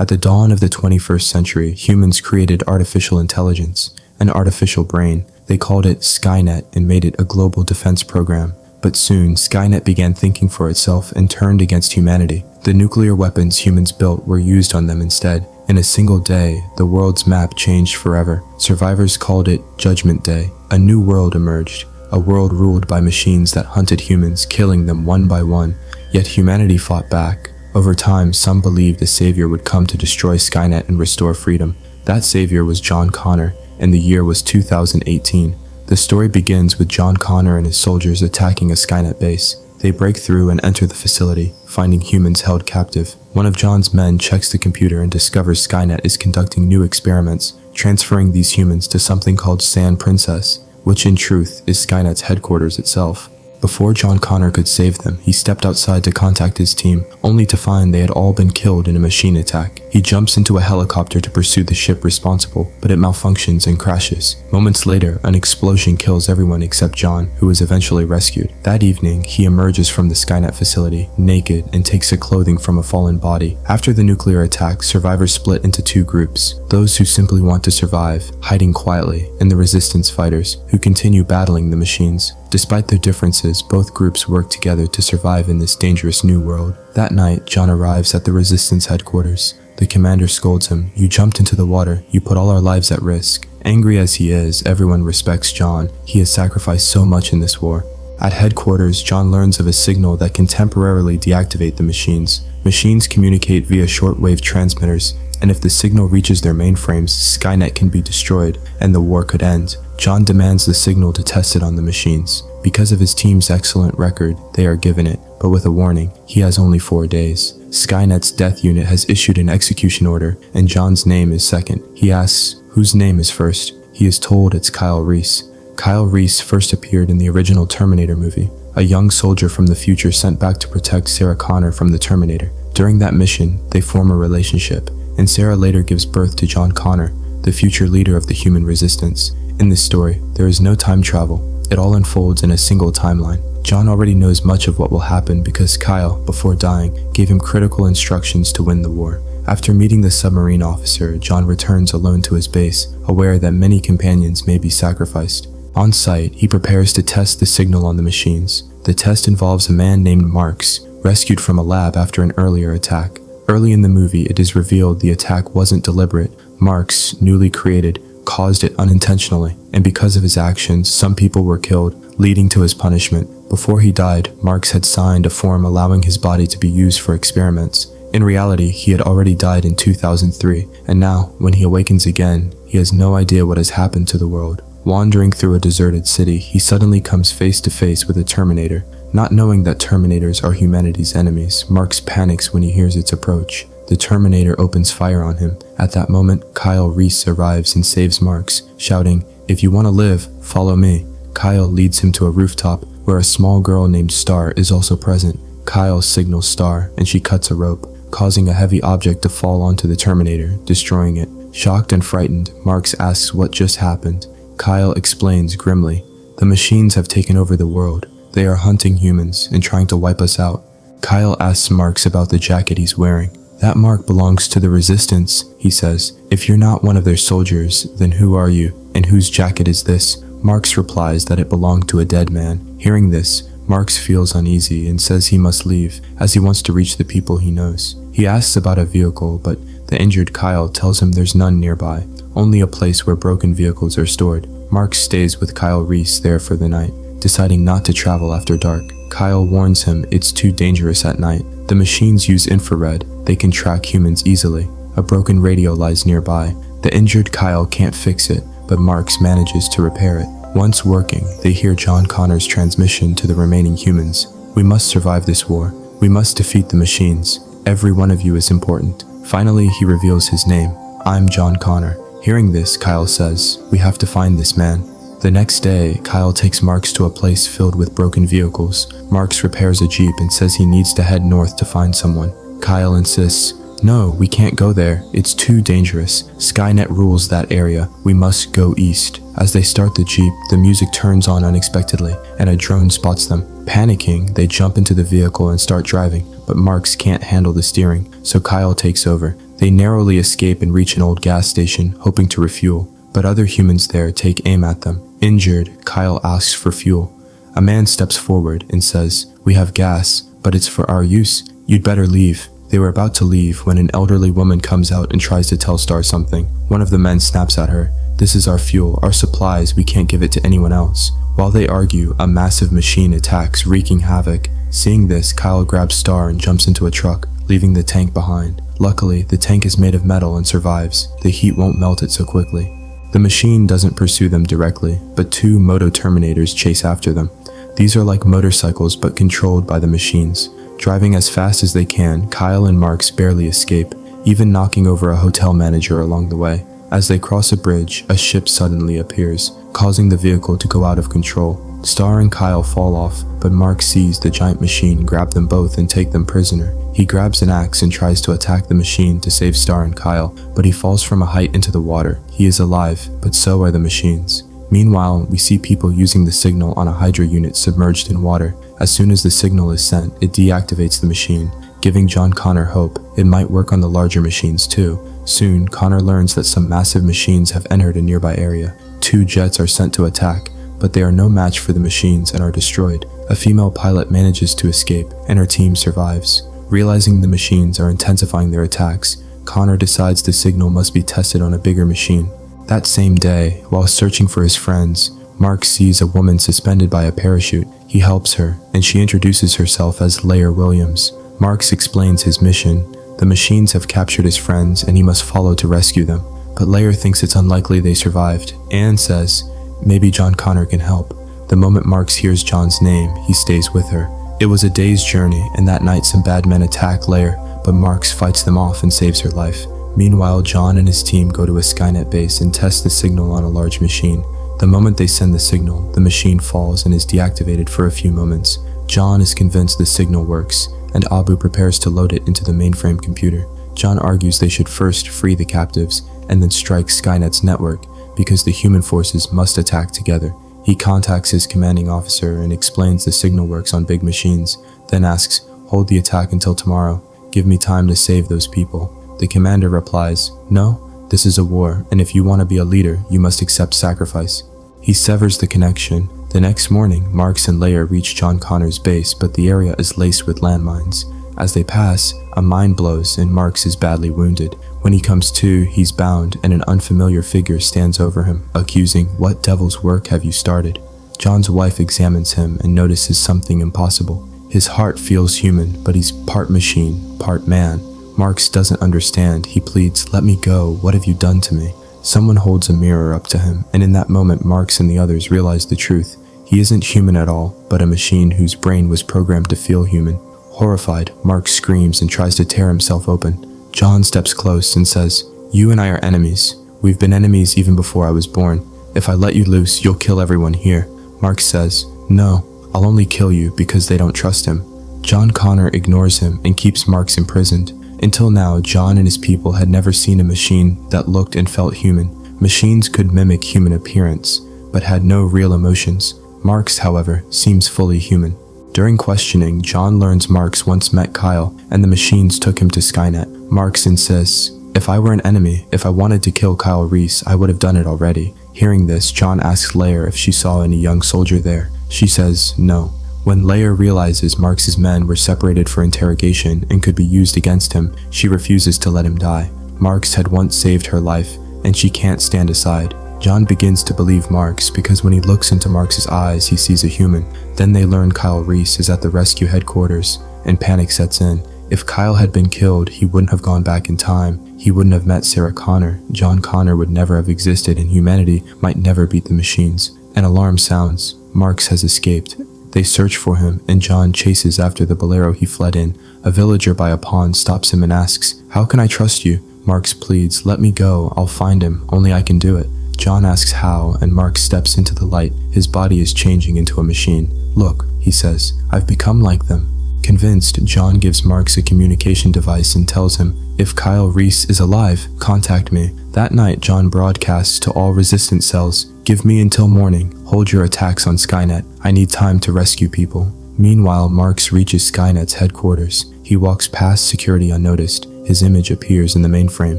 At the dawn of the 21st century, humans created artificial intelligence, an artificial brain. They called it Skynet and made it a global defense program. But soon, Skynet began thinking for itself and turned against humanity. The nuclear weapons humans built were used on them instead. In a single day, the world's map changed forever. Survivors called it Judgment Day. A new world emerged, a world ruled by machines that hunted humans, killing them one by one. Yet humanity fought back. Over time, some believed a savior would come to destroy Skynet and restore freedom. That savior was John Connor, and the year was 2018. The story begins with John Connor and his soldiers attacking a Skynet base. They break through and enter the facility, finding humans held captive. One of John's men checks the computer and discovers Skynet is conducting new experiments, transferring these humans to something called Sand Princess, which in truth is Skynet's headquarters itself. Before John Connor could save them, he stepped outside to contact his team, only to find they had all been killed in a machine attack. He jumps into a helicopter to pursue the ship responsible, but it malfunctions and crashes. Moments later, an explosion kills everyone except John, who is eventually rescued. That evening, he emerges from the Skynet facility, naked, and takes the clothing from a fallen body. After the nuclear attack, survivors split into two groups: those who simply want to survive, hiding quietly, and the resistance fighters, who continue battling the machines. Despite their differences, both groups work together to survive in this dangerous new world. That night, John arrives at the Resistance headquarters. The commander scolds him. "You jumped into the water. You put all our lives at risk." Angry as he is, everyone respects John. He has sacrificed so much in this war. At headquarters, John learns of a signal that can temporarily deactivate the machines. Machines communicate via shortwave transmitters, and if the signal reaches their mainframes, Skynet can be destroyed, and the war could end. John demands the signal to test it on the machines. Because of his team's excellent record, they are given it, but with a warning: he has only 4 days. Skynet's death unit has issued an execution order, and John's name is second. He asks, whose name is first? He is told it's Kyle Reese. Kyle Reese first appeared in the original Terminator movie, a young soldier from the future sent back to protect Sarah Connor from the Terminator. During that mission, they form a relationship, and Sarah later gives birth to John Connor, the future leader of the human resistance. In this story, there is no time travel. It all unfolds in a single timeline. John already knows much of what will happen because Kyle, before dying, gave him critical instructions to win the war. After meeting the submarine officer, John returns alone to his base, aware that many companions may be sacrificed. On site, he prepares to test the signal on the machines. The test involves a man named Marks, rescued from a lab after an earlier attack. Early in the movie, it is revealed the attack wasn't deliberate. Marks, newly created, caused it unintentionally, and because of his actions, some people were killed, leading to his punishment. Before he died, Marks had signed a form allowing his body to be used for experiments. In reality, he had already died in 2003, and now, when he awakens again, he has no idea what has happened to the world. Wandering through a deserted city, he suddenly comes face to face with a Terminator. Not knowing that Terminators are humanity's enemies, Marks panics when he hears its approach. The Terminator opens fire on him. At that moment, Kyle Reese arrives and saves Marks, shouting, "If you want to live, follow me." Kyle leads him to a rooftop where a small girl named Star is also present. Kyle signals Star, and she cuts a rope, causing a heavy object to fall onto the Terminator, destroying it. Shocked and frightened, Marks asks what just happened. Kyle explains grimly, "The machines have taken over the world. They are hunting humans and trying to wipe us out." Kyle asks Marks about the jacket he's wearing. "That mark belongs to the Resistance," he says. "If you're not one of their soldiers, then who are you? And whose jacket is this?" Marks replies that it belonged to a dead man. Hearing this, Marks feels uneasy and says he must leave, as he wants to reach the people he knows. He asks about a vehicle, but the injured Kyle tells him there's none nearby, only a place where broken vehicles are stored. Marks stays with Kyle Reese there for the night, deciding not to travel after dark. Kyle warns him it's too dangerous at night. The machines use infrared. They can track humans easily. A broken radio lies nearby. The injured Kyle can't fix it, but Marks manages to repair it. Once working, they hear John Connor's transmission to the remaining humans. "We must survive this war. We must defeat the machines. Every one of you is important." Finally, he reveals his name. "I'm John Connor." Hearing this, Kyle says, "We have to find this man." The next day, Kyle takes Marks to a place filled with broken vehicles. Marks repairs a Jeep and says he needs to head north to find someone. Kyle insists, "No, we can't go there. It's too dangerous. Skynet rules that area. We must go east." As they start the Jeep, the music turns on unexpectedly, and a drone spots them. Panicking, they jump into the vehicle and start driving, but Marks can't handle the steering, so Kyle takes over. They narrowly escape and reach an old gas station, hoping to refuel, but other humans there take aim at them. Injured, Kyle asks for fuel. A man steps forward and says, "We have gas, but it's for our use. You'd better leave." They were about to leave when an elderly woman comes out and tries to tell Star something. One of the men snaps at her. "This is our fuel, our supplies, we can't give it to anyone else." While they argue, a massive machine attacks, wreaking havoc. Seeing this, Kyle grabs Star and jumps into a truck, leaving the tank behind. Luckily, the tank is made of metal and survives. The heat won't melt it so quickly. The machine doesn't pursue them directly, but two Moto Terminators chase after them. These are like motorcycles but controlled by the machines. Driving as fast as they can, Kyle and Marks barely escape, even knocking over a hotel manager along the way. As they cross a bridge, a ship suddenly appears, causing the vehicle to go out of control. Star and Kyle fall off, but Mark sees the giant machine grab them both and take them prisoner. He grabs an axe and tries to attack the machine to save Star and Kyle, but he falls from a height into the water. He is alive, but so are the machines. Meanwhile, we see people using the signal on a Hydra unit submerged in water. As soon as the signal is sent, it deactivates the machine, giving John Connor hope it might work on the larger machines too. Soon, Connor learns that some massive machines have entered a nearby area. Two jets are sent to attack, but they are no match for the machines and are destroyed. A female pilot manages to escape, and her team survives. Realizing the machines are intensifying their attacks, Connor decides the signal must be tested on a bigger machine. That same day, while searching for his friends, Mark sees a woman suspended by a parachute. He helps her, and she introduces herself as Lair Williams. Marks explains his mission. The machines have captured his friends, and he must follow to rescue them. But Lair thinks it's unlikely they survived, and says, maybe John Connor can help. The moment Marks hears John's name, he stays with her. It was a day's journey, and that night some bad men attack Lair, but Marks fights them off and saves her life. Meanwhile, John and his team go to a Skynet base and test the signal on a large machine. The moment they send the signal, the machine falls and is deactivated for a few moments. John is convinced the signal works, and Abu prepares to load it into the mainframe computer. John argues they should first free the captives, and then strike Skynet's network, because the human forces must attack together. He contacts his commanding officer and explains the signal works on big machines, then asks, "Hold the attack until tomorrow. Give me time to save those people." The commander replies, "No, this is a war, and if you want to be a leader, you must accept sacrifice." He severs the connection. The next morning, Marks and Lair reach John Connor's base, but the area is laced with landmines. As they pass, a mine blows and Marks is badly wounded. When he comes to, he's bound, and an unfamiliar figure stands over him, accusing, "What devil's work have you started?" John's wife examines him and notices something impossible. His heart feels human, but he's part machine, part man. Marks doesn't understand. He pleads, "Let me go. What have you done to me?" Someone holds a mirror up to him, and in that moment Marks and the others realize the truth. He isn't human at all, but a machine whose brain was programmed to feel human. Horrified, Marks screams and tries to tear himself open. John steps close and says, "You and I are enemies. We've been enemies even before I was born. If I let you loose, you'll kill everyone here." Marks says, "No, I'll only kill you because they don't trust him." John Connor ignores him and keeps Marks imprisoned. Until now, John and his people had never seen a machine that looked and felt human. Machines could mimic human appearance, but had no real emotions. Marks, however, seems fully human. During questioning, John learns Marks once met Kyle, and the machines took him to Skynet. Marks insists, "If I were an enemy, if I wanted to kill Kyle Reese, I would have done it already." Hearing this, John asks Lair if she saw any young soldier there. She says no. When Lair realizes Marks's men were separated for interrogation and could be used against him, she refuses to let him die. Marks had once saved her life, and she can't stand aside. John begins to believe Marks because when he looks into Marks's eyes, he sees a human. Then they learn Kyle Reese is at the rescue headquarters, and panic sets in. If Kyle had been killed, he wouldn't have gone back in time. He wouldn't have met Sarah Connor. John Connor would never have existed, and humanity might never beat the machines. An alarm sounds. Marks has escaped. They search for him, and John chases after the bolero he fled in. A villager by a pond stops him and asks, "How can I trust you?" Marks pleads, "Let me go, I'll find him, only I can do it." John asks how, and Marks steps into the light. His body is changing into a machine. "Look," he says, "I've become like them." Convinced, John gives Marks a communication device and tells him, "If Kyle Reese is alive, contact me." That night, John broadcasts to all resistance cells, "Give me until morning. Hold your attacks on Skynet. I need time to rescue people." Meanwhile, Marks reaches Skynet's headquarters. He walks past security unnoticed. his image appears in the mainframe,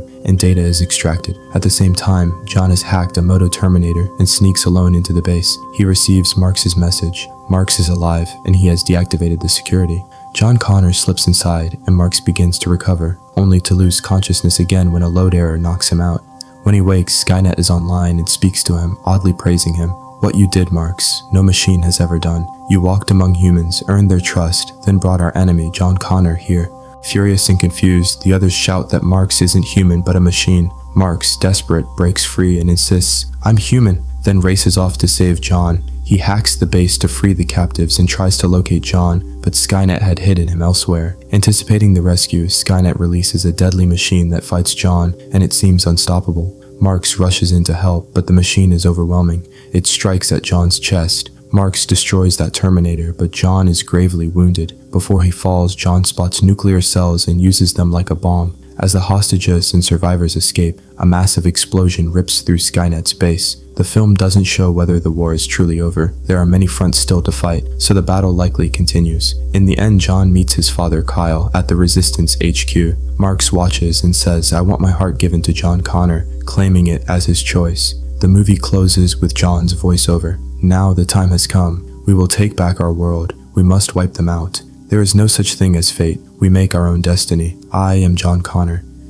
and data is extracted. At the same time, John has hacked a Moto Terminator and sneaks alone into the base. He receives Mark's message. Marks is alive, and he has deactivated the security. John Connor slips inside, and Marks begins to recover, only to lose consciousness again when a load error knocks him out. When he wakes, Skynet is online and speaks to him, oddly praising him. "What you did, Marks, no machine has ever done. You walked among humans, earned their trust, then brought our enemy, John Connor, here." Furious and confused, the others shout that Marks isn't human but a machine. Marks, desperate, breaks free and insists, "I'm human," then races off to save John. He hacks the base to free the captives and tries to locate John, but Skynet had hidden him elsewhere. Anticipating the rescue, Skynet releases a deadly machine that fights John, and it seems unstoppable. Marks rushes in to help, but the machine is overwhelming. It strikes at John's chest. Marks destroys that Terminator, but John is gravely wounded. Before he falls, John spots nuclear cells and uses them like a bomb. As the hostages and survivors escape, a massive explosion rips through Skynet's base. The film doesn't show whether the war is truly over. There are many fronts still to fight, so the battle likely continues. In the end, John meets his father Kyle at the Resistance HQ. Marks watches and says, "I want my heart given to John Connor," claiming it as his choice. The movie closes with John's voiceover. "Now the time has come. We will take back our world. We must wipe them out. There is no such thing as fate. We make our own destiny. I am John Connor."